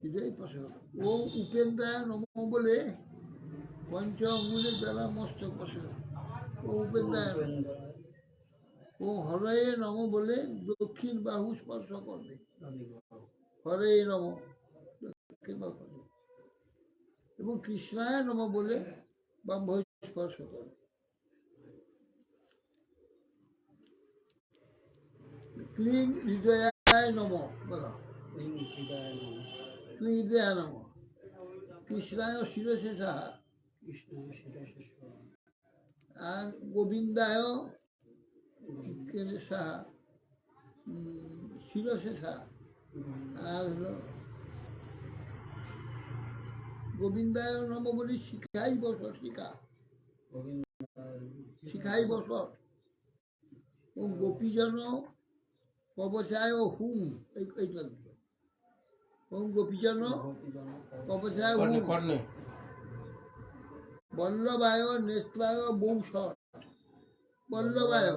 হৃদয় প্রসাদ। ও উপেন্দ্রায় নম বলে পঞ্চ অঙ্গুলের দ্বারা মস্তক প্রসাদ। ও উপেন্দ্রায় ও হরয়ে নম বলে দক্ষিণ বাহু স্পর্শ করবে। হরে নম দক্ষিণ বাহু এবং কৃষ্ণায় নম বলে বাম বাহু স্পর্শ করবে। ক্লিং হৃদয়ায় নম বলো। ক্লিং হৃদয়ায় নম। কৃষ্ণায় শিরসে সাহা। আর গোবিন্দায় সাহা শিরসে সাহা। আর হলো গোবিন্দায় নম বলি শিখাই বসর। শিখাই বসর ও গোপীজন কবচায় হুম। এইটা ওম গোপীজন কবচায় হুম। বল্লভায় নেত্রায় বৌসর। বল্লভায়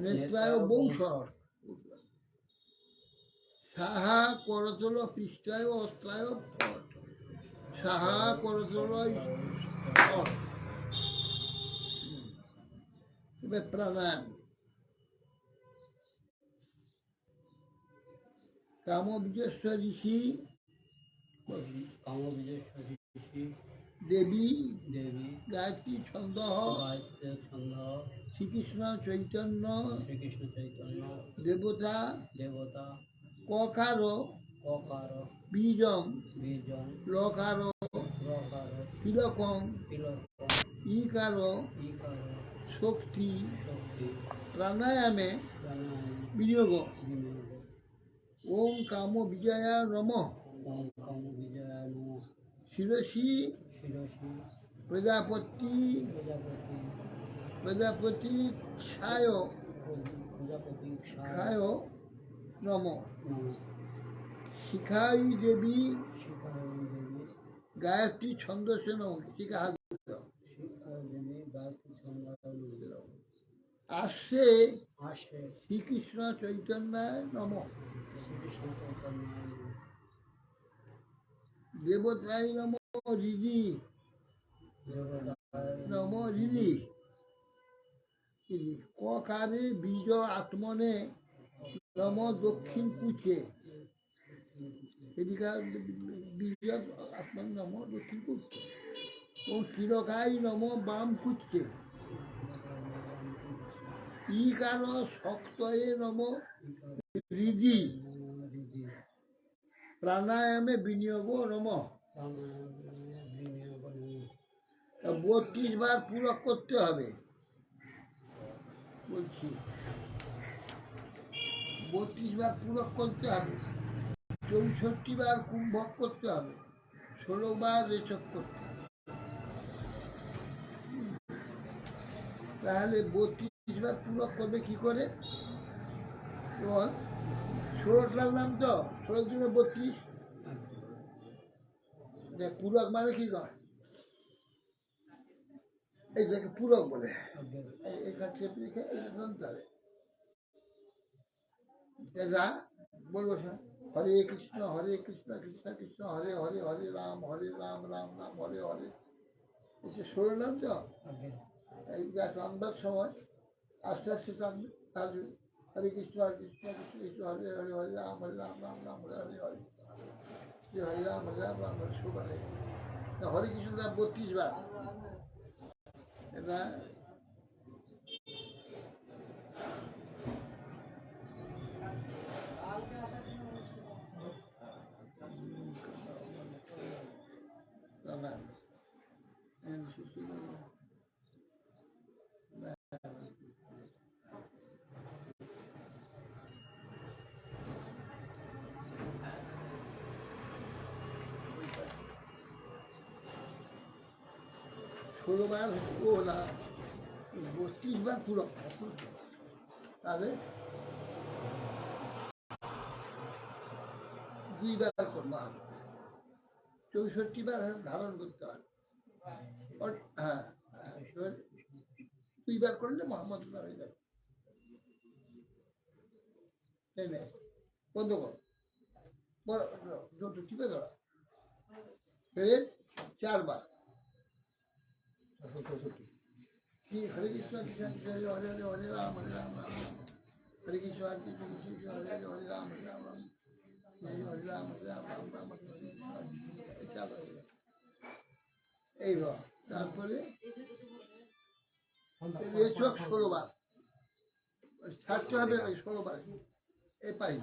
নেত্রায় বৌসর। সাহা করতল পৃষ্ঠায় অস্ত্রায় ফট। সাহা করতল প্রাণায়াম। কামবীজস্ব ঋষি দেবী গায়ত্রী ছন্দ শ্রীকৃষ্ণ চৈতন্য দেবতা ককার বীজং লকার তিলকং ইকার শক্তি প্রাণায়ামে বিনিয়োগ। ওম কাম বিজয়া নমঃ। শিরসি প্রজাপতি ছায় নম। শিখাই দেবী গায়ত্রী ছন্দসে নম। শিখা আসে শ্রীকৃষ্ণ চৈতন্যায় নম। দেবতায় নম হৃদি নম হৃদি। ককারে বীজ আত্মনে নম দক্ষিণ কুচে। এদিকে বীজ আত্মনে নম দক্ষিণ কুচে। ও তিলকায় নম বাম কুচকে। ইকার শক্তয়ে নম হৃদি। প্রাণায়ামে বিনিয়োগ নম। 32 বার পূরক করতে হবে বলছি। 32 বার পূরক করতে হবে। 64 বার কুম্ভক করতে হবে। 16 বার রেচক করতে হবে। তাহলে 32 বার পূরক করবে কি করে? 16 নাম তো 16 জন্য 32। পূরক মানে কি কয়? এইটাকে পূরক বলে। বলবো হরে কৃষ্ণ কৃষ্ণ কৃষ্ণ হরে হরে হরে রাম রাম রাম হরে হরে। 16 নাম তো। এইটা টানবার সময় আস্তে আস্তে টানবে। হরে কৃষ্ণ কৃষ্ণ কৃষ্ণ হরে হরে হরে রাম রাম রাম হরে হরে হরে হরে রাম রাম হরে সুবারে। হরে কৃষ্ণ 32 বার। এটা ষোলোবার ও না 32 বার পূরক। তাহলে 2 বার করতে হবে। 64 বার ধারণ করতে হবে। হ্যাঁ 2 বার করলে মোহাম্মদ হয়ে যাবে। বন্ধ কর। দুটো টিপে ধরা ফেরে 4 বার কি হরে কৃষ্ণ কৃষ্ণ কৃষ্ণ হরে হরে হরে রাম রাম রাম হরে কৃষ্ণ হরে কৃষ্ণ কৃষ্ণ কৃষ্ণ হরে হরে হরে রাম রাম রাম হরে রাম রাম রাম রাম এই তারপরে চোখ 16 বার ছাড়তে হবে 16 বার এই পাই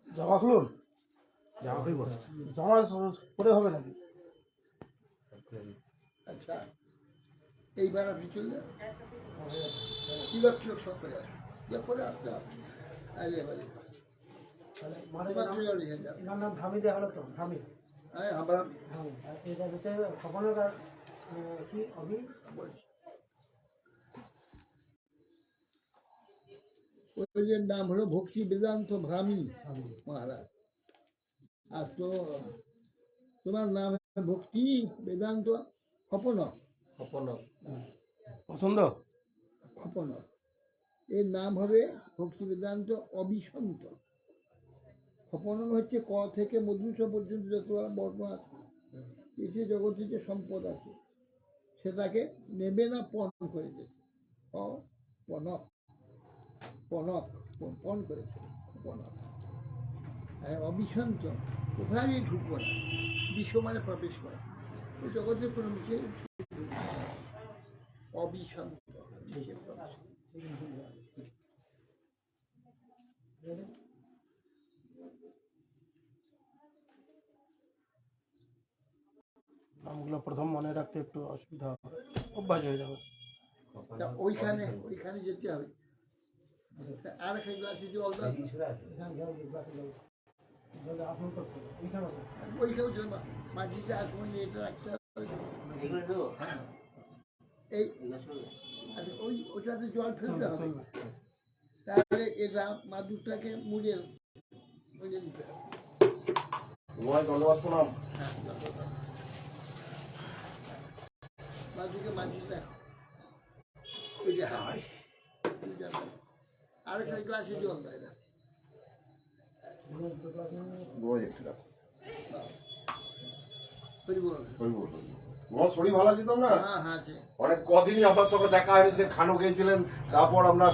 জামা খুলুন, জামা খুলব, জামা পরে হবে নাকি? আচ্ছা এইবার আপনি চললেন তিলক তিলক সব করে আসুন করে আসতে হবে এবারে এনার নাম ধামি দেওয়া হলো তো, ধামি। আমরা এটা ভিতরে খবরের কি অভি ওই নাম হলো ভক্তি বেদান্ত ভ্রামী মহারাজ। আর তো তোমার নাম ভক্তি বেদান্ত খপন পছন্দ খপন, এর নাম হবে ভক্তি বেদান্ত অবিসন্ত। খপন হচ্ছে ক থেকে মধুস পর্যন্ত যত বর্ণ আছে, এটি জগতে যে সম্পদ আছে সেটাকে নেবে না পণ করে দেবে। পনক পনক পণ করেছে পনক। আর অবিসন্ত কোথায় ঢুকবো না, বিশ্ব মানে প্রবেশ করে ওই জগতের কোনো বিষয়ে অবিসন্ত বিশ্বে প্রবেশ। নামগুলো প্রথম মনে রাখতে একটু অসুবিধা হবে, অভ্যাস হয়ে যাবে। ওইখানে যেতে হবে। আর একটা গ্লাসে জল দাও, ওইখানেও জল মাটিতে আসবেন এটা রাখতে হবে। এই আচ্ছা ওইটাতে জল ফেলতে হবে, তাহলে এটা মাদুরটাকে মুড়ে নিতে হবে। মাদুরকে মাটিটা আরেকটা গ্লাসে জল দেয় না। শরীর ভালো আছে তোমরা? হ্যাঁ অনেক কদিনই আপনার সঙ্গে দেখা হয়নি। সে খানো গিয়েছিলেন, তারপর আমরা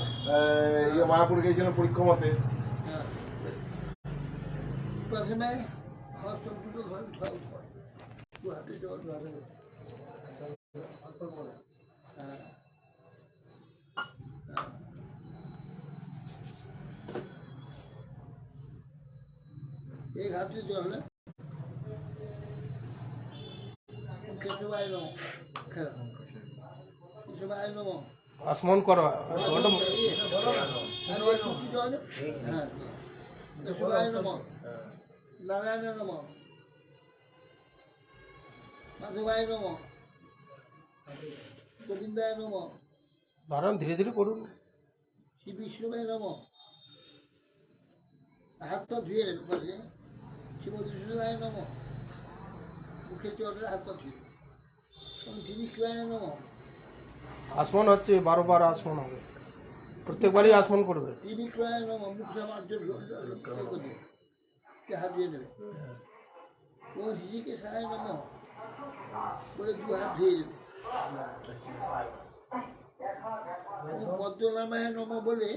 মায়াপুর গিয়েছিলেন পরীক্ষমাতে। প্রথমে দুটো দু হাতে জল एक हाथ से जो है ना कैसे भाई नो कैसे भाई नो आसमान करो हाँ कैसे भाई नो नारायण नो माधुभाई नो गोविंदाय नो धारण धीरे धीरे करूँ। श्री विष्णुभाई नो हाथ तो धुए पड़े शिवदूषणाय नम मुखे चोटे हाथ तो धुए शिवाय नम। आसमान হচ্ছে 12 বার आसमान হবে, প্রত্যেকবারই आसमान করবে। शिवाय नम मुख समाज के हाथ धुए नेবে वो जी के साय नम बोले दो हाथ धुए नेবে। पद्म नामाय नम बोले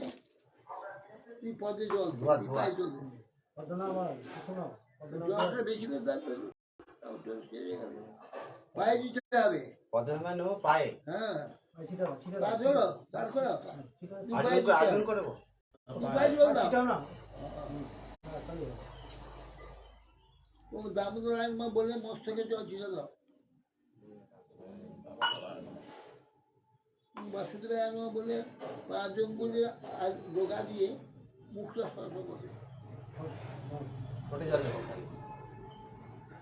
তুই পদে জল পায়ে জল জলটা বেশি করে থাকবে পায়ে দিতে হবে। পায়ে হ্যাঁ দামোদর মা বলে মস্তকে জল ছিঁড়ে দাও। বাসুদেব বলে পাঁচজন বলে ডোকা দিয়ে মুখটা স্পর্শ করবে,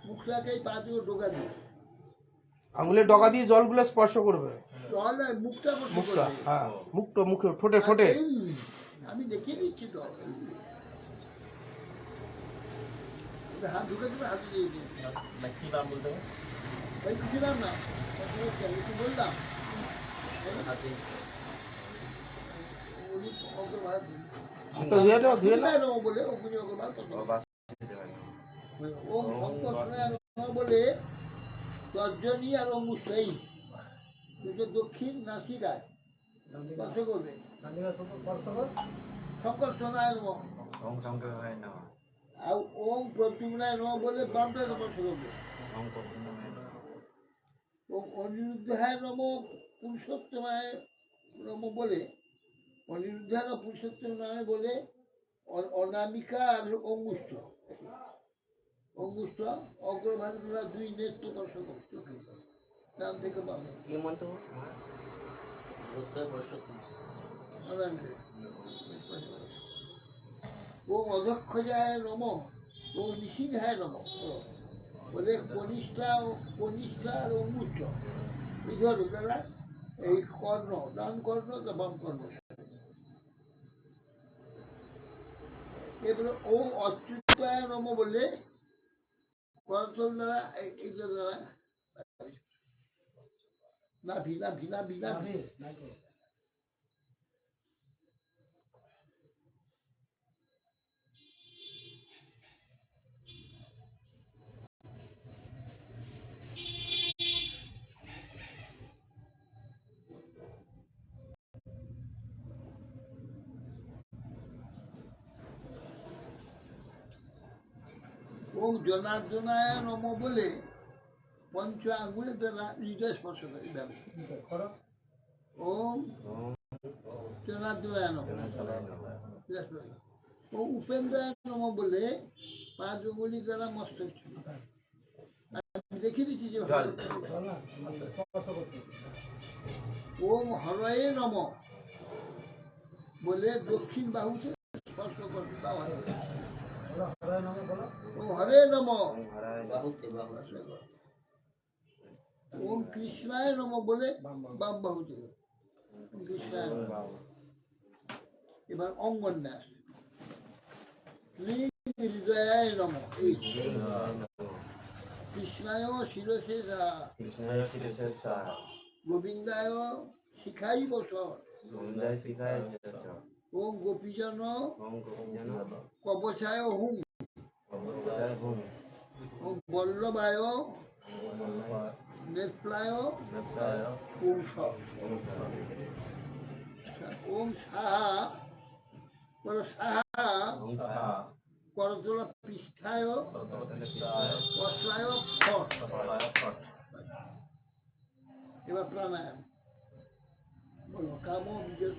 মুখটাকে পাঁচজন ডোকা দিয়ে আঙুলের ডগা দিয়ে জলগুলো স্পর্শ করবে। জল মুখটা মুখটা, হ্যাঁ মুখটা, মুখে ঠোঁটে ঠোঁটে। আমি দেখিয়ে দিচ্ছি তো, হাত ঢুকে দেবে, হাতে দিয়ে দিয়ে কি নাম বলতে হবে কিছু নাম না বললাম উনি অগ্রভাগ তো ধুয়ে নাও। নম বলে অগ্নি অগ্রভাগ ওম সংকর্ষণায় নমঃ বলে তর্জনী আর অঙ্গুষ্ঠই দুটো দক্ষিণ নাসিকায় স্পর্শ করবে। সংকর্ষণায় নমঃ আর ওম প্রদ্যুম্নায় নমঃ বলে বামটা স্পর্শ করবে। ওম অনিরুদ্ধায় নমঃ পুরুষোত্তমায় নমঃ বলে অনিরুদ্ধায় নমঃ পুরুষোত্তম নামে বলে অনামিকা আর অঙ্গুষ্ঠ অগ্রভাগরা দুই নেত্র স্পর্শ করছে ডান থেকে বামে। ওম অধক্ষজায় নমঃ ওম নিষিদ্ধায় নমঃ বলে কনিষ্ঠা আর অঙ্গুষ্ঠ এই ধরো দাদা এই কর্ণ ডান কর্ণ বাম কর্ণ। এরপরে ওম অচ্যুতায় নমঃ বললে করতল দ্বারা এইটা দ্বারা নাভি নাভি নাভি নাভি ওম জনার্দনায় নমঃ বলে পঞ্চ আঙ্গুলের দ্বারা হৃদয় স্পর্শ করে এইভাবে। ওম জনার্দনায় নমঃ। ও উপেন্দ্রায় নমঃ বলে 5 আঙ্গুলি দ্বারা মস্তক ছুঁই। আমি দেখিয়ে দিচ্ছি যে ওম হরয়ে নমঃ বলে দক্ষিণ বাহুতে স্পর্শ করবে বাবা। ও হরে নমঃ ওম কৃষ্ণায় নমঃ বলে বাম বাহুতে কৃষ্ণায় নমঃ। এবার অঙ্গন্যাস হৃদয়ায় নমঃ এই কৃষ্ণায় শিরসে গোবিন্দায় শিখাই বস ওম গোপীজন কবচায় হুম ওম বল্লভায় নেত্রায় পুংস ওম সাহা সাহা করতল পৃষ্ঠায় বস্ত্রায় ফট। এবার প্রাণায়াম বলো কাম বিজয়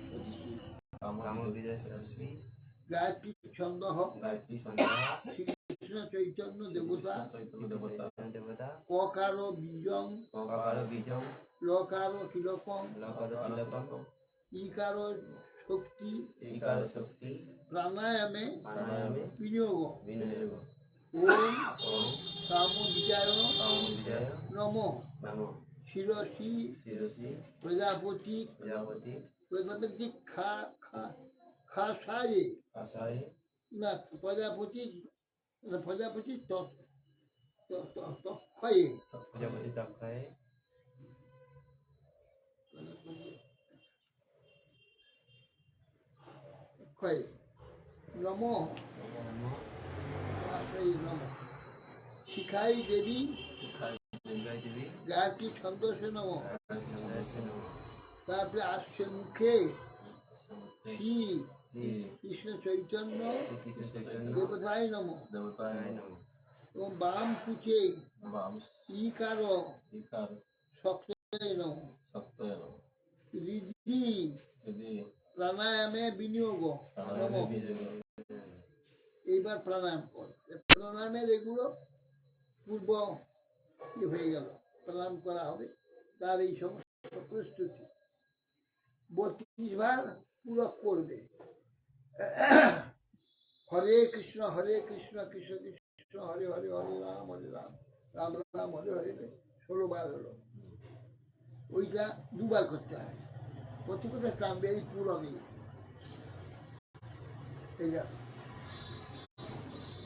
গায়ত্রী ছন্দ শ্রীকৃষ্ণ চৈতন্য দেবতা ককার বীজং লকার কিলকম ইকার শক্তি প্রাণায়ামে বিনিয়োগ। ওম কাম বিজয় নমঃ শিরসি প্রজাপতি খাসায়ে না প্রজাপতি তক্ষয়ে নমঃ নমঃ শিখাই দেবী গায়ত্রী ছন্দসে নমঃ। তারপরে আসছে মুখে শ্রী কৃষ্ণ চৈতন্য দেবতায় নমঃ। ও বাম কুচে ইকার শক্তায় নমঃ। হৃদি প্রাণায়ামে বিনিয়োগ নমঃ। এইবার প্রাণায়াম কর। প্রাণায়ামের এগুলো পূর্ব কি হয়ে গেল, প্রাণায়াম করা হবে তার এই সমস্ত প্রস্তুতি 32 বার পুরো করবে। হরে কৃষ্ণ কৃষ্ণ কৃষ্ণ হরে হরে হরে রাম রাম রাম হরে হরে 16 বার হলো। ওইটা 2 বার করতে হয়। প্রতি কোথায় কামবে এই পুরমে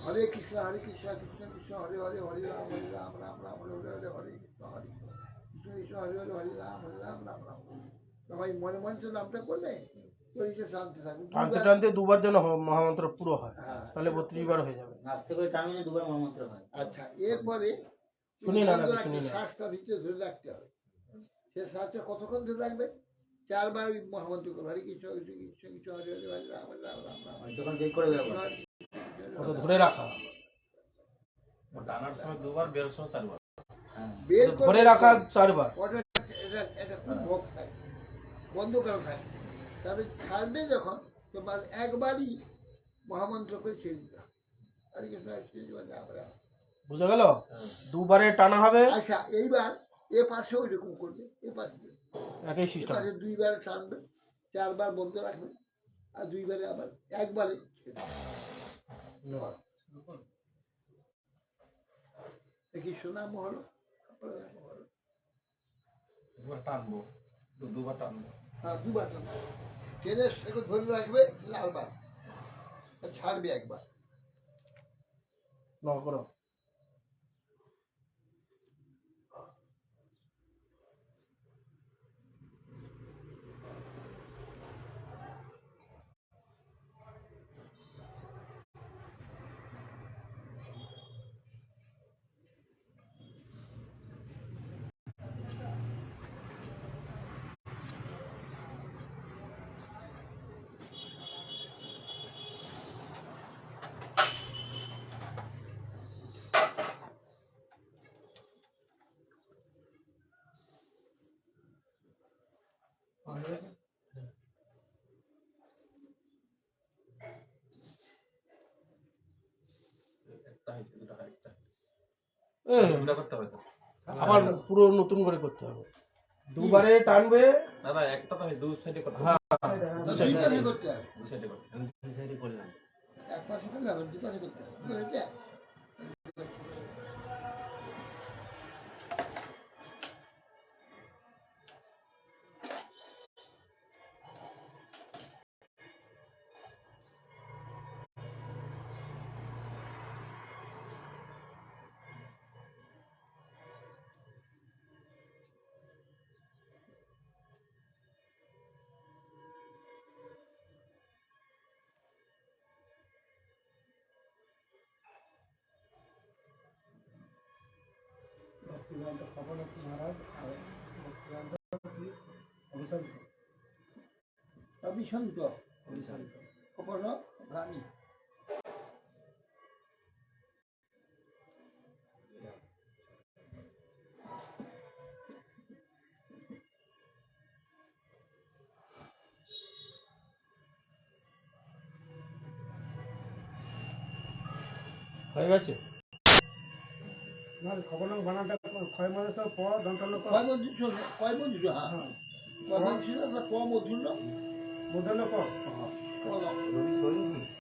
হরে কৃষ্ণ কৃষ্ণ কৃষ্ণ হরে হরে হরে রাম রাম রাম হরে হরে হরে কৃষ্ণ কৃষ্ণ হরে হরে হরে রাম রাম রাম। সবাই মনে মনে তো নামটা করলে শরীরটা শান্তি থাকবে। টানতে টানতে দুবার যেন মহামন্ত্র পুরো হয়, হ্যাঁ। তাহলে 32 বার হয়ে যাবে। নাচতে করে টানলে দুবার মহামন্ত্র হয়। আচ্ছা, এরপরে শুনি না, বন্ধ না, রাখতে শুনি না। শ্বাসটা ভিতরে ধরে রাখতে হবে। সে শ্বাসটা কতক্ষণ ধরে রাখবে? 4 বার ওই মহামন্ত্র করবে, হরে কৃষ্ণ কৃষ্ণ কৃষ্ণ কৃষ্ণ হরে হরে হরে রাম হরে রাম রাম রাম হরে যখন বের করে দেবো হরে। ওটা ধরে রাখা, টানার সময় দুবার, বের সময় 4 বার। হ্যাঁ বের করে ধরে রাখা 4 বার। ওটা এটা খুব ভোগ থাকে, বন্ধ করা থাকে। তারপরে ছাড়বে যখন, তোমার একবারই মহামন্ত্র করে ছেড়ে দিতে হবে, হরে কৃষ্ণ হরে কৃষ্ণ হরে রাম রাম। বুঝা গেল? দুবারে টানা হবে, আচ্ছা, এইবার এ পাশে ওই রকম করবে, এ পাশে একই সিস্টেম। 2 বার টানবে, 4 বার বন্ধ রাখবে, আর 2 বারে আবার একবারে দেখি সুনাম হলো, দুবার টানবো, দুবার টানবো। হ্যাঁ 2 বার টানবে, টেনে একে ধরে রাখবে 4 বার, আর ছাড়বে একবার। লক করো। একটা হয়েছে, দুটো আরেকটা। এ, দুটো করতে হবে তো। আবার পুরো নতুন করে করতে হবে। দুবারে টানবে, দাদা একটা তো আমি দু সাইডে করতে হবে। হ্যাঁ, না, 2 পাশে করতে হবে, দু সাইডে করতে হবে। আমি দুই সাইডে করলাম। এক পাশে করলে হবে, 2 পাশে করতে হবে, বুঝেছে? অভিশান্ত কপন রানী। হয়ে গেছে। কয় বন্ধু শোনো, কয় বন্ধু, হ্যাঁ কয় বন্ধু ছিল, ক মধুর মূর্ধন্য ক। ক